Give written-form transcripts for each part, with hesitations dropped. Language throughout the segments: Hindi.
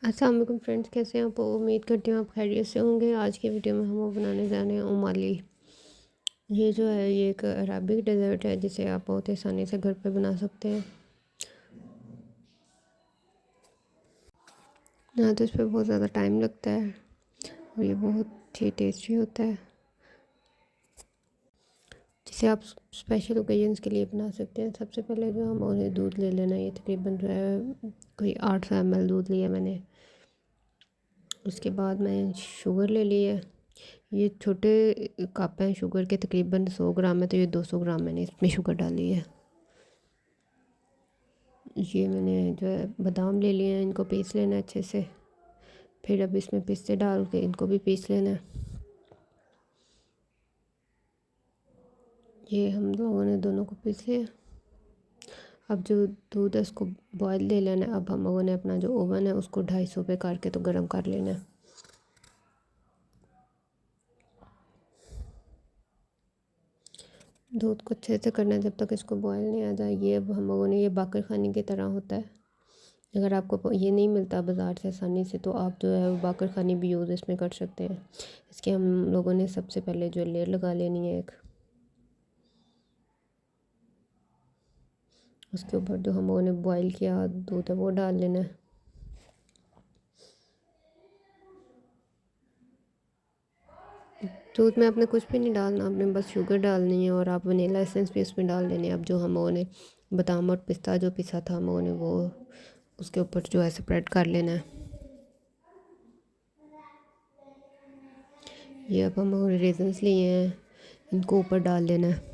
अस्सलाम वालेकुम फ्रेंड्स, कैसे हैं आप? उम्मीद करती हूँ आप खैरियत से होंगे। आज की वीडियो में हम वो बनाने जा रहे हैं ओमाली। ये जो है ये एक अरबिक डेज़र्ट है जिसे आप बहुत आसानी से घर पे बना सकते हैं। ना तो इस पर बहुत ज़्यादा टाइम लगता है और ये बहुत ही टेस्टी होता है, जिसे आप स्पेशल ओकेजन्स के लिए बना सकते हैं। सबसे पहले जो हम उन्हें दूध ले लेना है, ये तकरीबन जो है कोई 800 ml दूध लिया मैंने। उसके बाद मैं शुगर ले ली है। ये छोटे कप हैं शुगर के, तकरीबन 100 ग्राम है, तो ये 200 ग्राम मैंने इसमें शुगर डाली है। ये मैंने जो है बादाम ले लिए हैं, इनको पीस लेना है अच्छे से। फिर अब इसमें पिस्ते डाल के इनको भी पीस लेना है। ये हम लोगों ने दोनों को पीस लिया। अब जो दूध है उसको बॉयल ले लेना है। अब हम लोगों ने अपना जो ओवन है उसको 250 पे करके तो गर्म कर लेना है। दूध को अच्छे से करना है जब तक इसको बॉयल नहीं आ जाए। ये अब हम लोगों ने, ये बाकर खाने की तरह होता है। अगर आपको ये नहीं मिलता बाज़ार से आसानी से, तो आप जो है वो बाकर खानी भी यूज़ इसमें कर सकते हैं। इसके हम लोगों ने सबसे पहले जो लेयर लगा लेनी है एक, उसके ऊपर जो हम लोगों ने बॉईल किया दूध है वो डाल लेना है। दूध में आपने कुछ भी नहीं डालना, आपने बस शुगर डालनी है और आप वनीला एसेंस भी इसमें डाल लेने। अब जो हम लोगों ने बादाम और पिस्ता जो पिसा था हम लोगों ने, वो उसके ऊपर जो है स्प्रेड कर लेना है। ये अब हम लोगों ने रेजन्स लिए हैं, इनको ऊपर डाल लेना है।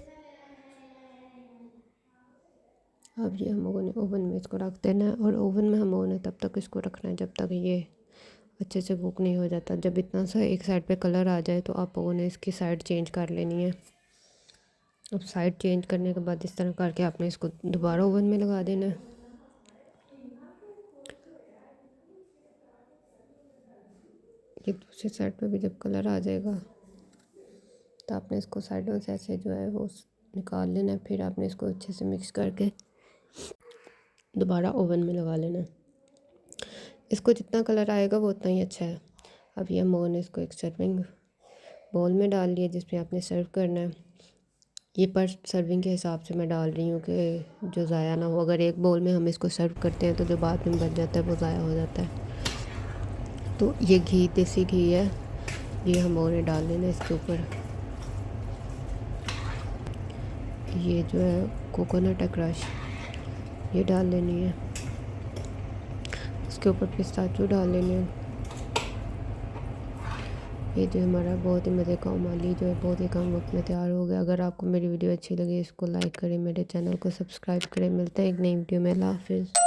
अब ये हम लोगों ने ओवन में इसको रख देना है और ओवन में हम लोगों ने तब तक इसको रखना है जब तक ये अच्छे से कुक नहीं हो जाता। जब इतना सा एक साइड पे कलर आ जाए तो आप लोगों ने इसकी साइड चेंज कर लेनी है। अब साइड चेंज करने के बाद इस तरह करके आपने इसको दोबारा ओवन में लगा देना है। ये दूसरी साइड पे भी जब कलर आ जाएगा तो आपने इसको साइडों से ऐसे जो है वो निकाल लेना है। फिर आपने इसको अच्छे से मिक्स करके दोबारा ओवन में लगा लेना है। इसको जितना कलर आएगा वो उतना ही अच्छा है। अब ये हम ने इसको एक सर्विंग बोल में डाल लिया जिसमें आपने सर्व करना है। ये पर सर्विंग के हिसाब से मैं डाल रही हूँ कि जो ज़ाया ना हो। अगर एक बोल में हम इसको सर्व करते हैं तो जो बाद में बच जाता है वो ज़ाया हो जाता है। तो ये घी, देसी घी है, ये हम ने डाल लेना इसके ऊपर। ये जो है कोकोनट है क्रश, ये डाल लेनी है। उसके ऊपर पिस्ताचो डाल लेने हैं। ये जो हमारा बहुत ही मज़े का ओमाली जो है बहुत ही कम वक्त में तैयार हो गया। अगर आपको मेरी वीडियो अच्छी लगी इसको लाइक करें, मेरे चैनल को सब्सक्राइब करें। मिलते हैं एक नई वीडियो में। अल्लाह हाफिज़।